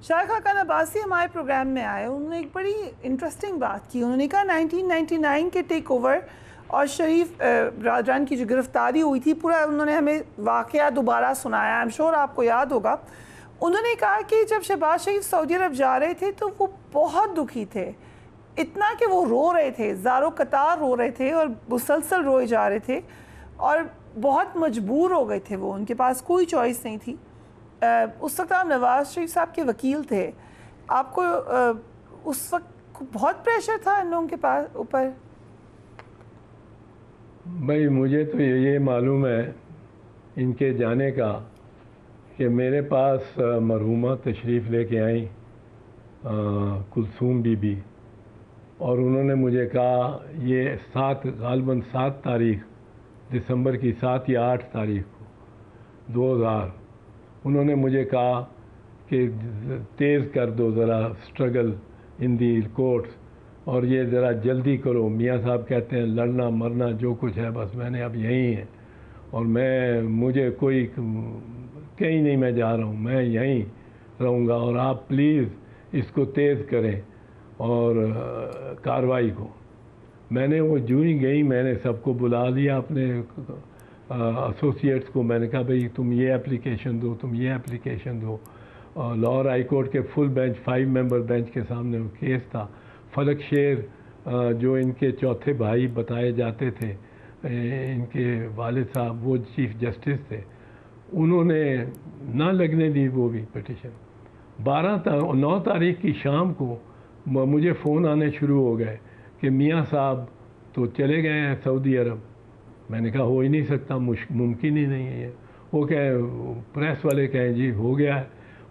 شاہ خاقان عباسی ہمارے پروگرام میں آئے, انہوں نے ایک بڑی انٹرسٹنگ بات کی. انہوں نے کہا 1999 کے ٹیک اوور اور شریف برادران کی جو گرفتاری ہوئی تھی, پورا انہوں نے ہمیں واقعہ دوبارہ سنایا, آئی ایم شور آپ کو یاد ہوگا. انہوں نے کہا کہ جب شہباز شریف سعودی عرب جا رہے تھے تو وہ بہت دکھی تھے, اتنا کہ وہ رو رہے تھے, زارو قطار رو رہے تھے اور مسلسل روئے جا رہے تھے, اور بہت مجبور ہو گئے تھے وہ, ان کے پاس کوئی چوائس نہیں تھی. اس وقت آپ نواز شریف صاحب کے وکیل تھے, آپ کو اس وقت بہت پریشر تھا ان لوگوں کے پاس اوپر؟ بھائی مجھے تو یہ معلوم ہے ان کے جانے کا کہ میرے پاس مرحومہ تشریف لے کے آئیں کلثوم بی بی, اور انہوں نے مجھے کہا یہ غالباً 7 تاریخ دسمبر کی 7 یا 8 تاریخ کو 2000 انہوں نے مجھے کہا کہ تیز کر دو ذرا اسٹرگل ان دی کورٹس, اور یہ ذرا جلدی کرو. میاں صاحب کہتے ہیں لڑنا مرنا جو کچھ ہے بس میں نے اب یہیں ہے, اور مجھے کوئی کہیں نہیں میں جا رہا ہوں, میں یہیں رہوں گا, اور آپ پلیز اس کو تیز کریں اور کارروائی کو. میں نے وہ جو ہی گئی میں نے سب کو بلا لیا اپنے ایسوسیٹس کو, میں نے کہا بھئی تم یہ اپلیکیشن دو, تم یہ اپلیکیشن دو. لاہور ہائی کورٹ کے فل بینچ 5 ممبر بینچ کے سامنے وہ کیس تھا. فلک شیر جو ان کے چوتھے بھائی بتائے جاتے تھے, ان کے والد صاحب وہ چیف جسٹس تھے, انہوں نے نہ لگنے دی وہ بھی پٹیشن. 9 تاریخ کی شام کو مجھے فون آنے شروع ہو گئے کہ میاں صاحب تو چلے گئے ہیں سعودی عرب. میں نے کہا ہو ہی نہیں سکتا, ممکن ہی نہیں ہے یہ. وہ پریس والے کہیں جی ہو گیا ہے.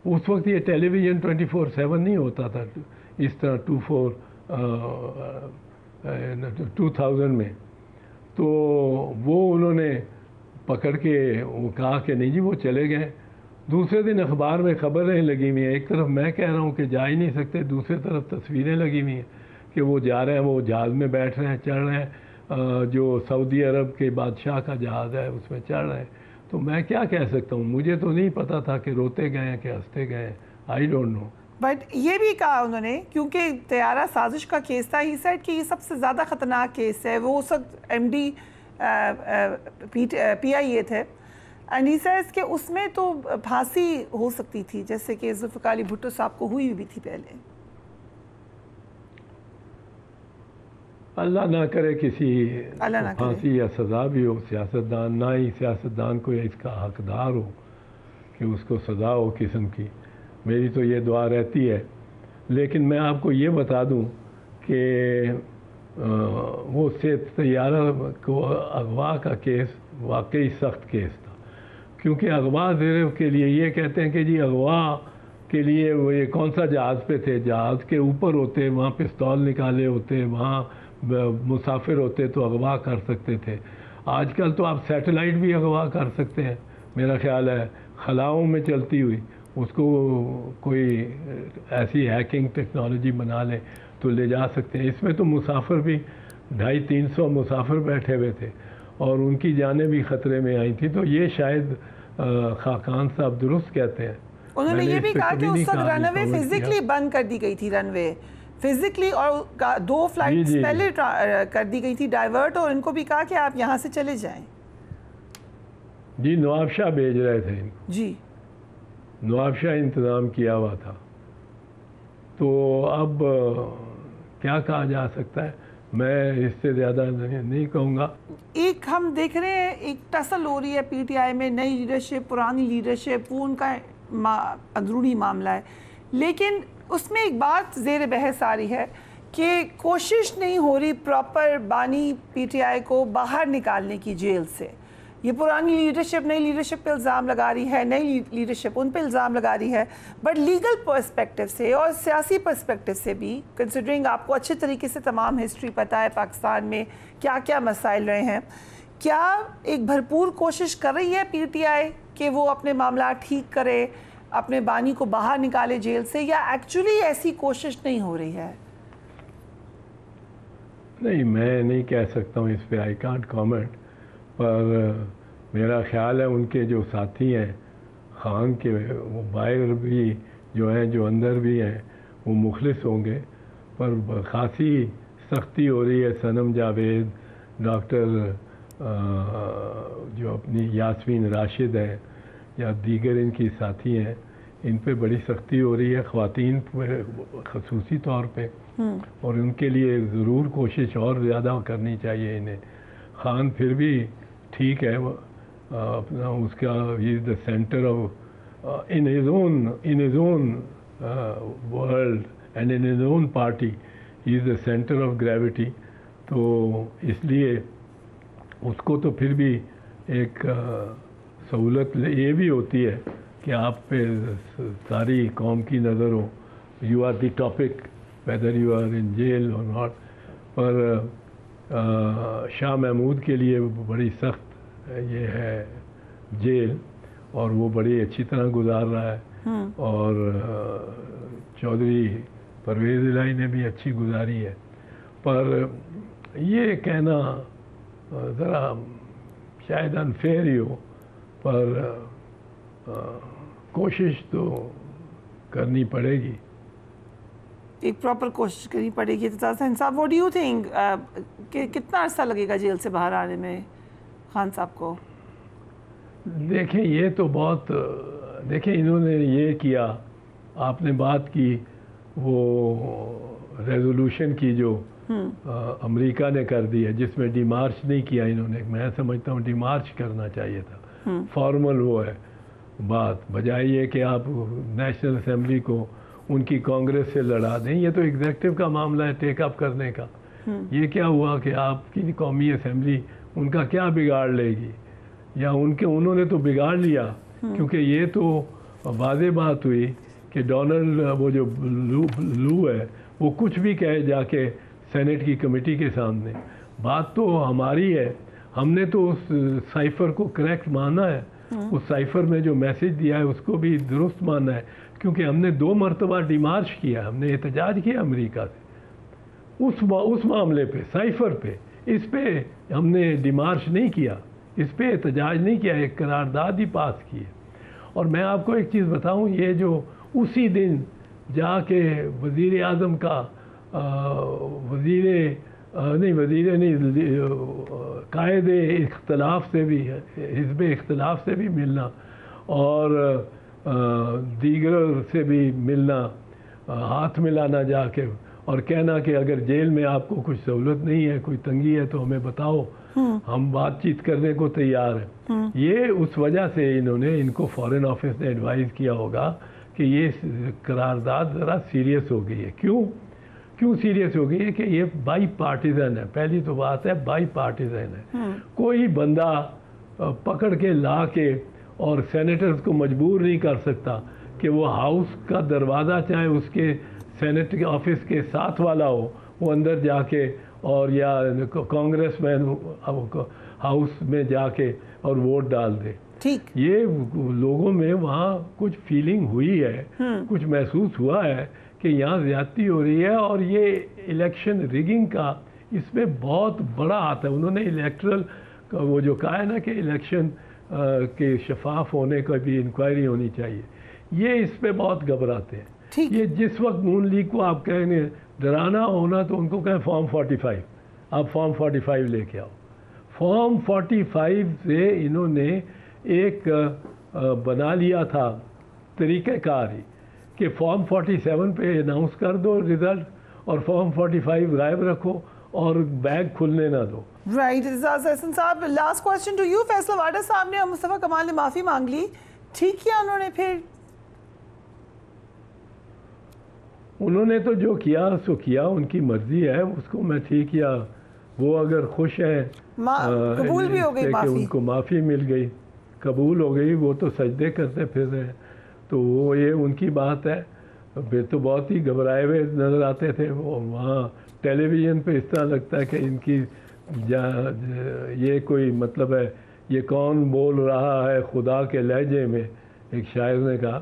اس وقت یہ ٹیلی ویژن 24/7 نہیں ہوتا تھا اس طرح 2000 میں. تو وہ انہوں نے پکڑ کے وہ کہا کہ نہیں جی وہ چلے گئے. دوسرے دن اخبار میں خبریں لگی ہوئی ہیں, ایک طرف میں کہہ رہا ہوں کہ جا ہی نہیں سکتے, دوسری طرف تصویریں لگی ہوئی ہیں کہ وہ جا رہے ہیں, وہ جہاز میں بیٹھ رہے ہیں, چڑھ رہے ہیں, جو سعودی عرب کے بادشاہ کا جہاز ہے اس میں چڑھ رہے ہیں. تو میں کیا کہہ سکتا ہوں, مجھے تو نہیں پتا تھا کہ روتے گئے ہیں کہ ہنستے گئے ہیں, آئی ڈونٹ نو. بٹ یہ بھی کہا انہوں نے کیونکہ طیارہ سازش کا کیس تھا, ہی سیڈ کہ یہ سب سے زیادہ خطرناک کیس ہے. وہ اس وقت ایم ڈی پی آئی اے تھے, اینڈ ہی سیز کہ اس میں تو پھانسی ہو سکتی تھی جیسے کہ ذوالفقار علی بھٹو صاحب کو ہوئی بھی تھی پہلے. اللہ نہ کرے کسی پھانسی یا سزا بھی ہو سیاستدان, نہ ہی سیاستدان کو اس کا حقدار ہو کہ اس کو سزا ہو قسم کی. میری تو یہ دعا رہتی ہے. لیکن میں آپ کو یہ بتا دوں کہ وہ طیارہ کو اغوا کا کیس واقعی سخت کیس تھا, کیونکہ اغوا زیر کے لیے یہ کہتے ہیں کہ جی اغوا کے لیے وہ یہ کون سا جہاز پہ تھے, جہاز کے اوپر ہوتے, وہاں پستول نکالے ہوتے, وہاں مسافر ہوتے تو اغوا کر سکتے تھے. آج کل تو آپ سیٹلائٹ بھی اغوا کر سکتے ہیں, میرا خیال ہے خلاؤں میں چلتی ہوئی, اس کو کوئی ایسی ہیکنگ ٹیکنالوجی بنا لے تو لے جا سکتے ہیں. اس میں تو مسافر بھی 250-300 مسافر بیٹھے ہوئے تھے اور ان کی جانیں بھی خطرے میں آئی تھیں. تو یہ شاید خاقان صاحب درست کہتے ہیں. انہوں نے یہ بھی کہا کہ اس وقت رن وے فزیکلی بند کر دی گئی تھی, رن وے فزیکلی, اور 2 فلائٹس پہلے کر دی گئی تھی ڈائیورٹ, اور ان کو بھی کہا کہ آپ یہاں سے چلے جائیں. جی نواب شاہ بھیج رہے تھے جی, نواب شاہ انتظام کیا ہوا تھا. تو اب کیا کہا جا سکتا ہے, میں اس سے زیادہ نہیں کہوں گا. ایک ہم دیکھ رہے ہیں ایک ٹسل ہو رہی ہے پی ٹی آئی میں, نئی لیڈرشپ پرانی لیڈرشپ, وہ ان کا اندرونی معاملہ ہے. لیکن اس میں ایک بات زیر بحث آ رہی ہے کہ کوشش نہیں ہو رہی پراپر بانی پی ٹی آئی کو باہر نکالنے کی جیل سے. یہ پرانی لیڈرشپ نئی لیڈرشپ پہ الزام لگا رہی ہے, نئی لیڈرشپ ان پہ الزام لگا رہی ہے, بٹ لیگل پرسپیکٹو سے اور سیاسی پرسپیکٹو سے بھی, کنسیڈرنگ آپ کو اچھے طریقے سے تمام ہسٹری پتہ ہے پاکستان میں کیا کیا مسائل رہے ہیں, کیا ایک بھرپور کوشش کر رہی ہے پی ٹی آئی کہ وہ اپنے معاملات ٹھیک کرے, اپنے بانی کو باہر نکالے جیل سے, یا ایکچولی ایسی کوشش نہیں ہو رہی ہے؟ نہیں, میں نہیں کہہ سکتا ہوں اس پہ, آئی کانٹ کامنٹ. پر میرا خیال ہے ان کے جو ساتھی ہیں خان کے, وہ باہر بھی جو ہیں جو اندر بھی ہیں وہ مخلص ہوں گے، پر خاصی سختی ہو رہی ہے صنم جاوید، ڈاکٹر جو اپنی یاسمین راشد ہیں یا دیگر ان کی ساتھی ہیں، ان پہ بڑی سختی ہو رہی ہے، خواتین پہ خصوصی طور پہ، اور ان کے لیے ضرور کوشش اور زیادہ کرنی چاہیے انہیں۔ خان پھر بھی ٹھیک ہے، اپنا اس کا یہ the centre of in his own world and in his own party he is the centre of gravity, تو اس لیے اس کو تو پھر بھی ایک سہولت یہ بھی ہوتی ہے کہ آپ پہ ساری قوم کی نظر ہو، you are the topic whether you are in jail or not. پر شاہ محمود کے لیے بڑی سخت یہ ہے جیل، اور وہ بڑی اچھی طرح گزار رہا ہے، اور چودھری پرویز الہی نے بھی اچھی گزاری ہے۔ پر یہ کہنا ذرا شاید انفیئر ہی ہو، پر کوشش تو کرنی پڑے گی، ایک پراپر کوشش کرنی پڑے گی۔ حسین صاحب، واٹ ڈو یو تھنک کہ کتنا عرصہ لگے گا جیل سے باہر آنے میں خان صاحب کو؟ دیکھیں یہ تو بہت، دیکھیں انہوں نے یہ کیا، آپ نے بات کی وہ ریزولوشن کی جو امریکہ نے کر دی ہے، جس میں ڈی مارچ نہیں کیا انہوں نے، میں سمجھتا ہوں ڈی مارچ کرنا چاہیے تھا، فارمل وہ ہے بات، بجائے یہ کہ آپ نیشنل اسمبلی کو ان کی کانگریس سے لڑا دیں۔ یہ تو ایگزیکٹو کا معاملہ ہے ٹیک اپ کرنے کا، یہ کیا ہوا کہ آپ کی قومی اسمبلی ان کا کیا بگاڑ لے گی، یا انہوں نے تو بگاڑ لیا، کیونکہ یہ تو واضح بات ہوئی کہ ڈونلڈ وہ جو لو ہے وہ کچھ بھی کہے جا کے سینٹ کی کمیٹی کے سامنے، بات تو ہماری ہے، ہم نے تو اس سائفر کو کریکٹ مانا ہے، اس سائفر میں جو میسج دیا ہے اس کو بھی درست مانا ہے، کیونکہ ہم نے 2 مرتبہ ڈیمارچ کیا، ہم نے احتجاج کیا امریکہ سے اس معاملے پہ، سائفر پہ، اس پہ ہم نے ڈیمارچ نہیں کیا، اس پہ احتجاج نہیں کیا، ایک قرارداد ہی پاس کی ہے۔ اور میں آپ کو ایک چیز بتاؤں، یہ جو اسی دن جا کے وزیر اعظم کا قائد اختلاف سے بھی، حزب اختلاف سے بھی ملنا، اور دیگر سے بھی ملنا، ہاتھ ملانا جا کے، اور کہنا کہ اگر جیل میں آپ کو کچھ سہولت نہیں ہے، کوئی تنگی ہے تو ہمیں بتاؤ، ہم بات چیت کرنے کو تیار ہیں۔ یہ اس وجہ سے ان کو فارن آفس نے ایڈوائز کیا ہوگا کہ یہ قرارداد ذرا سیریس ہو گئی ہے۔ کیوں سیریس ہو گئی ہے؟ کہ یہ بائی پارٹیزن ہے، پہلی تو بات ہے بائی پارٹیزن ہے، کوئی بندہ پکڑ کے لا کے اور سینیٹرز کو مجبور نہیں کر سکتا کہ وہ ہاؤس کا دروازہ، چاہے اس کے سینٹ آفس کے ساتھ والا ہو، وہ اندر جا کے، اور یا کانگریس مین ہاؤس میں جا کے اور ووٹ ڈال دے۔ ٹھیک، یہ لوگوں میں وہاں کچھ فیلنگ ہوئی ہے، کچھ محسوس ہوا ہے کہ یہاں زیادتی ہو رہی ہے، اور یہ الیکشن ریگنگ کا اس میں بہت بڑا ہاتھ ہے۔ انہوں نے الیکٹرل وہ جو کہا ہے نا کہ الیکشن کے شفاف ہونے کا بھی انکوائری ہونی چاہیے، یہ اس پہ بہت گھبراتے ہیں۔ یہ جس وقت نون لیگ کو آپ کہیں گے ڈرانا ہونا تو ان کو کہیں فارم 45، آپ فارم 45 لے کے آؤ۔ فارم 45 سے انہوں نے ایک بنا لیا تھا طریقہ کار ہی کہ فارم 47 پہ اناؤنس کر دو رزلٹ، اور فارم 45 غائب رکھو اور بیگ کھلنے نہ دو۔ رائٹ، اعزاز احسن صاحب، last question to you. Faisal Vawda صاحب نے اور مصطفیٰ کمال نے معافی مانگ لی، ٹھیک کیا انہوں نے؟ پھر انہوں نے تو جو کیا سو کیا، ان کی مرضی ہے، اس کو میں ٹھیک، یا وہ اگر خوش ہیں قبول بھی ہو گئی کہ ان کو معافی مل گئی، قبول ہو گئی، وہ تو سجدے کرتے پھر رہے ہیں، تو وہ یہ ان کی بات ہے۔ پھر تو بہت ہی گھبرائے ہوئے نظر آتے تھے وہ، وہاں ٹیلی ویژن پہ اس طرح لگتا ہے کہ ان کی یہ کوئی مطلب ہے، یہ کون بول رہا ہے خدا کے لہجے میں، ایک شاعر نے کہا،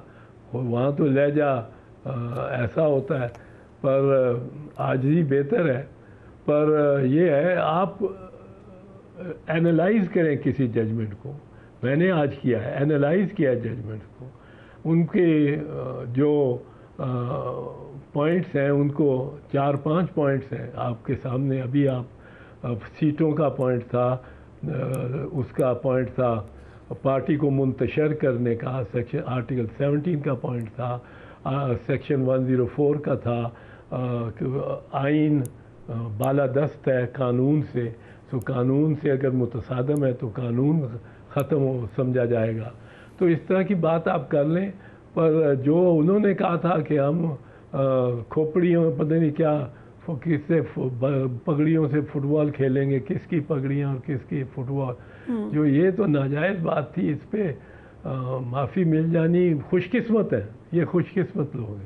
وہاں تو لہجہ ایسا ہوتا ہے، پر عاجزی بہتر ہے۔ پر یہ ہے آپ اینالائز کریں کسی ججمنٹ کو، میں نے آج کیا ہے، اینالائز کیا ہے ججمنٹ کو، ان کے جو پوائنٹس ہیں ان کو 4-5 پوائنٹس ہیں آپ کے سامنے. ابھی آپ سیٹوں کا پوائنٹ تھا, اس کا پوائنٹ تھا پارٹی کو منتشر کرنے کا, سیکشن آرٹیکل 17 کا پوائنٹ تھا, سیکشن 104 کا تھا, آئین بالادست ہے قانون سے, تو قانون سے اگر متصادم ہے تو قانون ختم سمجھا جائے گا. تو اس طرح کی بات آپ کر لیں, پر جو انہوں نے کہا تھا کہ ہم کھوپڑیوں پتہ نہیں کیا کس سے پگڑیوں سے فٹ بال کھیلیں گے, کس کی پگڑیاں اور کس کی فٹ بال, جو یہ تو ناجائز بات تھی. اس پہ معافی مل جانی خوش قسمت ہے, یہ خوش قسمت لوگ ہیں.